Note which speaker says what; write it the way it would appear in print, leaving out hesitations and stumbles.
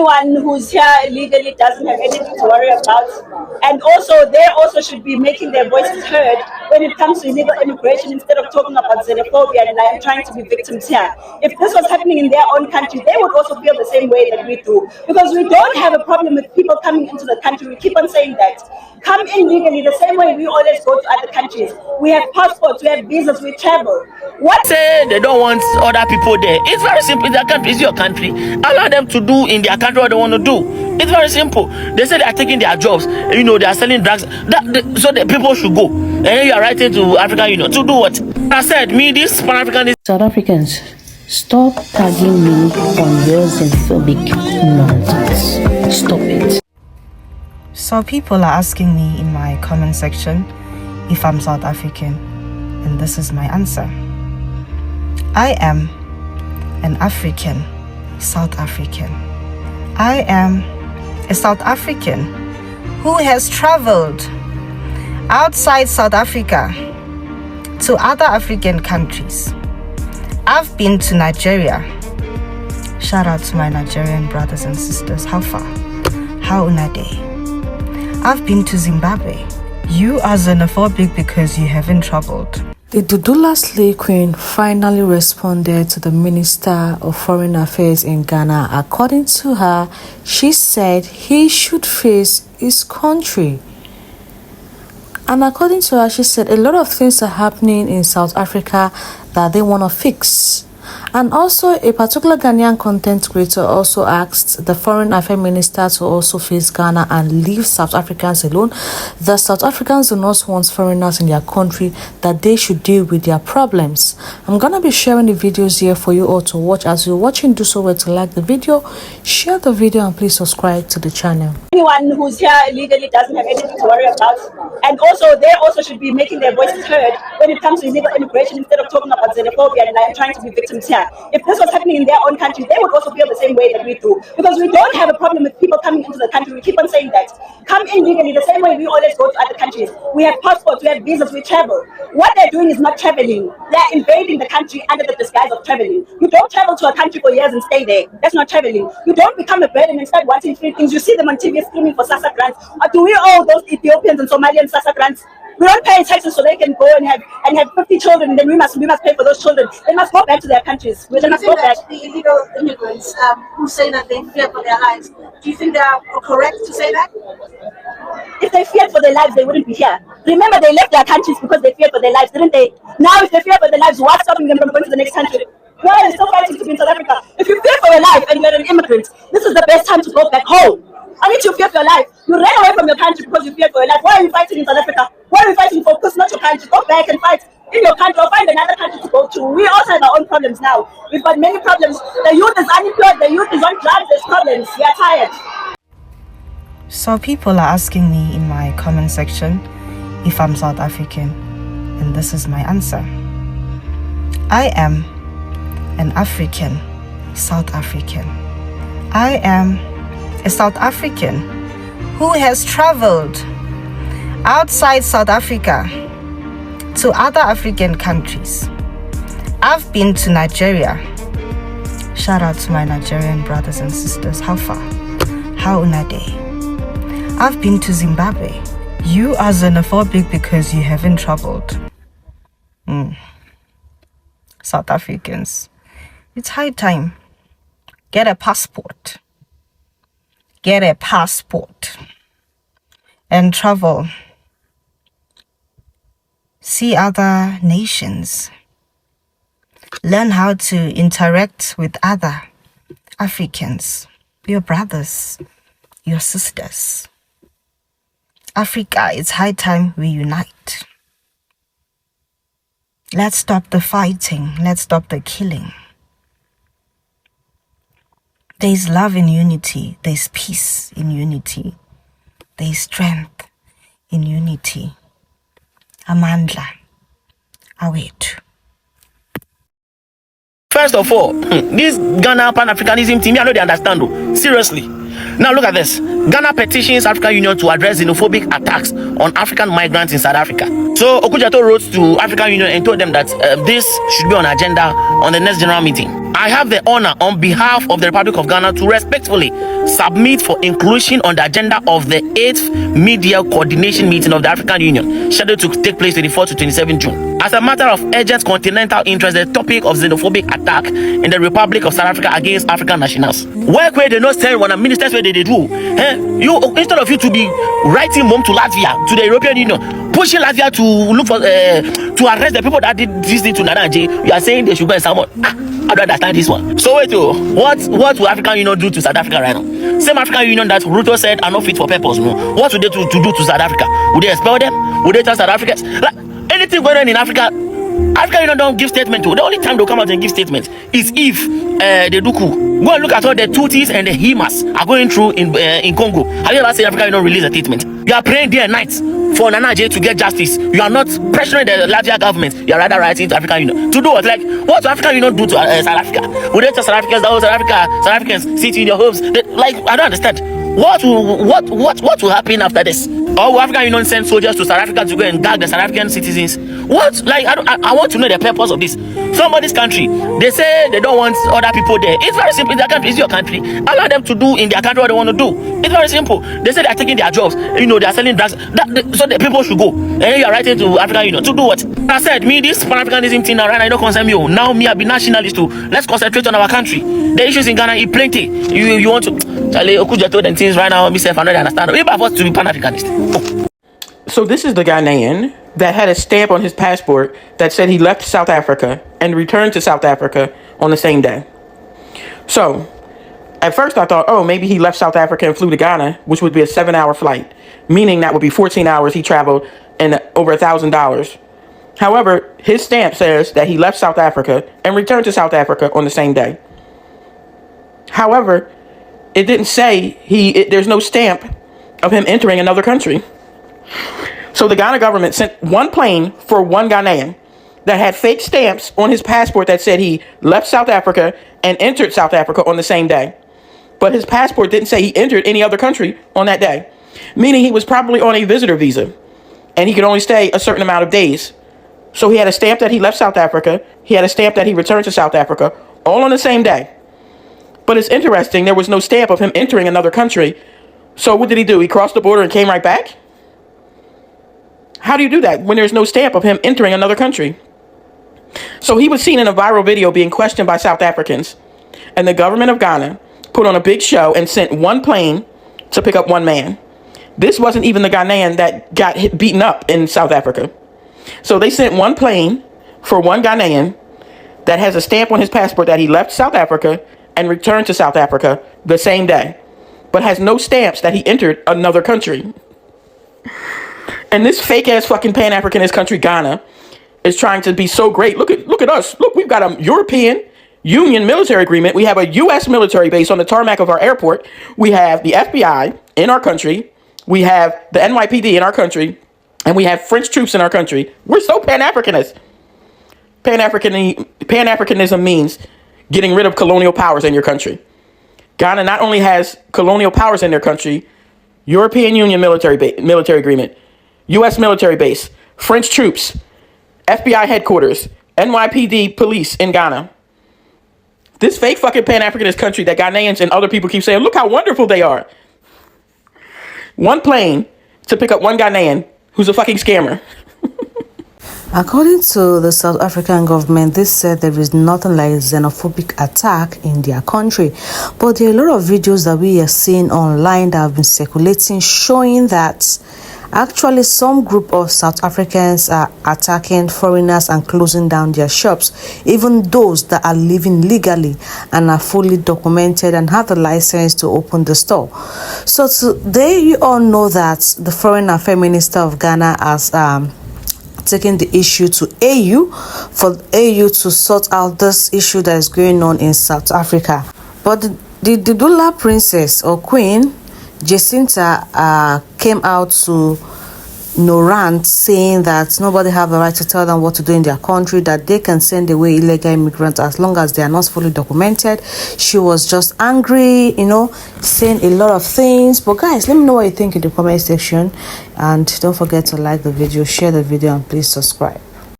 Speaker 1: Anyone who's here illegally doesn't have anything to worry about. And also, they also should be making their voices heard when it comes to illegal immigration instead of talking about xenophobia and I am trying to be victims here. If this was happening in their own country, they would also feel the same way that we do. Because we don't have a problem with people coming into the country. We keep on saying that. Come in legally the same way we always go to other countries. We have passports, we have visas, we travel. What
Speaker 2: say they don't want other people there? It's very simple. It's their country, it's your country. Allow them to do in their country what they want to do. It's very simple. They say they are taking their jobs. You know, they are selling drugs. So the people should go. And then you are writing to African Union to do what? I said, me, this Pan-Africanist.
Speaker 3: South Africans, stop tagging me on your xenophobic nonsense. Stop it.
Speaker 4: So people are asking me in my comment section if I'm South African, and this is my answer. I am an African, South African. I am a South African who has traveled outside South Africa to other African countries. I've been to Nigeria. Shout out to my Nigerian brothers and sisters. How far? How unade? I've been to Zimbabwe. You are xenophobic because you haven't traveled.
Speaker 5: The Dudula slave queen finally responded to the Minister of Foreign Affairs in Ghana. According to her, she said he should face his country. And according to her, she said a lot of things are happening in South Africa that they want to fix. And also, a particular Ghanaian content creator also asked the Foreign Affairs Minister to also face Ghana and leave South Africans alone. The South Africans do not want foreigners in their country, that they should deal with their problems. I'm going to be sharing the videos here for you all to watch. As you're watching, do so well to like the video, share the video, and please subscribe to the channel.
Speaker 1: Anyone who's here illegally doesn't have anything to worry about. And also, they also should be making their voices heard when it comes to illegal immigration instead of talking about xenophobia and I am trying to be victims here. If this was happening in their own country, they would also feel the same way that we do. Because we don't have a problem with people coming into the country. We keep on saying that. Come in legally the same way we always go to other countries. We have passports, we have visas, we travel. What they're doing is not traveling. They're invading the country under the disguise of traveling. You don't travel to a country for years and stay there. That's not traveling. You don't become a burden and start wanting free things. You see them on TV screaming for SASSA grants. Or do we owe those Ethiopians and Somalians SASSA grants? We don't pay taxes so they can go and have 50 children, and then we must pay for those children. They must go back to their countries.
Speaker 6: Do you think that the illegal immigrants who say that they fear for their lives, do you think they are correct to say that?
Speaker 1: If they feared for their lives, they wouldn't be here. Remember, they left their countries because they feared for their lives, didn't they? Now, if they fear for their lives, what's stopping them from going to the next country? Why are they still fighting to be in South Africa? If you fear for your life and you're an immigrant, this is the best time to go back home. I need you to fear for your life. You ran away from your country because you feared for your life. Why are you fighting in South Africa? Why are you fighting for? Because not your country. Go back and fight in your country or find another country to go to. We also have our own problems now. We've got many problems. The youth is unemployed. The youth is on drugs. There's problems. We are tired.
Speaker 4: So people are asking me in my comment section if I'm South African, and this is my answer. I am an African, South African. I am a South African who has traveled outside South Africa to other African countries. I've been to Nigeria. Shout out to my Nigerian brothers and sisters. How far? How unade? I've been to Zimbabwe. You are xenophobic because you haven't traveled. South Africans, it's high time. Get a passport. Get a passport and travel. See other nations. Learn how to interact with other Africans, your brothers, your sisters. Africa, it's high time we unite. Let's stop the fighting. Let's stop the killing. There is love in unity. There is peace in unity. There is strength in unity. Amandla, awethu.
Speaker 2: First of all, this Ghana Pan-Africanism team, I know they understand. Seriously. Now look at this. Ghana petitions African Union to address xenophobic attacks on African migrants in South Africa. So Okujato wrote to African Union and told them that this should be on agenda on the next general meeting. I have the honor on behalf of the Republic of Ghana to respectfully submit for inclusion on the agenda of the 8th Media Coordination Meeting of the African Union, scheduled to take place 24 to 27 June. As a matter of urgent continental interest, the topic of xenophobic attack in the Republic of South Africa against African nationals. Where they not stand when a ministers where they do, you instead of you to be writing home to Latvia, to the European Union, pushing Latvia to look for to arrest the people that did this thing to Nanaje, you are saying they should go and summon. I don't understand this one. So wait, what will African Union do to South Africa right now? Same African Union that Ruto said are not fit for purpose. No, what would they do to South Africa? Would they expel them? Would they tell South Africans? Like, anything going on in Africa, African Union don't give statement to. The only time they'll come out and give statements is if they do coup. Go and look at all the Tutsis and the Himas are going through in Congo. Have you ever seen African Union release a statement? You are praying day and night for Nana J to get justice. You are not pressuring the Latvia government. You are rather writing to African Union. To do what? Like, what will African Union do to South Africa? Would they tell South Africans that South Africans sit in your homes? Like, I don't understand. What will happen after this? Or will African Union send soldiers to South Africa to go and gag the South African citizens? What? Like, I want to know the purpose of this. Somebody's country, they say they don't want other people there. It's very simple. Their country is your country. Allow them to do in their country what they want to do. It's very simple. They say they are taking their jobs. You know, they are selling drugs. So the people should go. And then you are writing to African Union to do what? I said, me, this Pan-Africanism thing now, right? I don't concern me. Now me, I be nationalist too. Let's concentrate on our country. The issues in Ghana, it's plenty. You want to Charlie Okujato and things right now, myself, I don't understand. Maybe I want to be Pan-Africanist.
Speaker 7: So this is the Ghanaian that had a stamp on his passport that said he left South Africa and returned to South Africa on the same day. So at first I thought, oh, maybe he left South Africa and flew to Ghana, which would be a 7-hour flight, meaning that would be 14 hours he traveled and over $1,000. However, his stamp says that he left South Africa and returned to South Africa on the same day. However, it didn't say there's no stamp of him entering another country. So the Ghana government sent one plane for one Ghanaian that had fake stamps on his passport that said he left South Africa and entered South Africa on the same day. But his passport didn't say he entered any other country on that day, meaning he was probably on a visitor visa and he could only stay a certain amount of days. So he had a stamp that he left South Africa. He had a stamp that he returned to South Africa, all on the same day. But it's interesting, there was no stamp of him entering another country. So what did he do? He crossed the border and came right back? How do you do that when there's no stamp of him entering another country? So he was seen in a viral video being questioned by South Africans. And the government of Ghana put on a big show and sent one plane to pick up one man. This wasn't even the Ghanaian that got beaten up in South Africa. So they sent one plane for one Ghanaian that has a stamp on his passport that he left South Africa and returned to South Africa the same day, but has no stamps that he entered another country. And this fake ass fucking Pan-Africanist country, Ghana, is trying to be so great. Look at us. Look, we've got a European Union military agreement. We have a U.S. military base on the tarmac of our airport. We have the FBI in our country. We have the NYPD in our country. And we have French troops in our country. We're so Pan-Africanist. Pan-Africanism means getting rid of colonial powers in your country. Ghana not only has colonial powers in their country, European Union military agreement, U.S. military base, French troops, FBI headquarters, NYPD police in Ghana. This fake fucking Pan-Africanist country that Ghanaians and other people keep saying, look how wonderful they are. One plane to pick up one Ghanaian who's a fucking scammer.
Speaker 5: According to the South African government, they said there is nothing like xenophobic attack in their country. But there are a lot of videos that we are seeing online that have been circulating showing that actually some group of South Africans are attacking foreigners and closing down their shops, even those that are living legally and are fully documented and have the license to open the store. So today you all know that the Foreign Affairs Minister of Ghana has taking the issue to AU for AU to sort out this issue that is going on in South Africa. But the Dudula princess or queen Jacinta came out to rant saying that nobody have a right to tell them what to do in their country, that they can send away illegal immigrants as long as they are not fully documented. She was just angry, saying a lot of things. But guys, let me know what you think in the comment section, and don't forget to like the video, share the video, and please subscribe.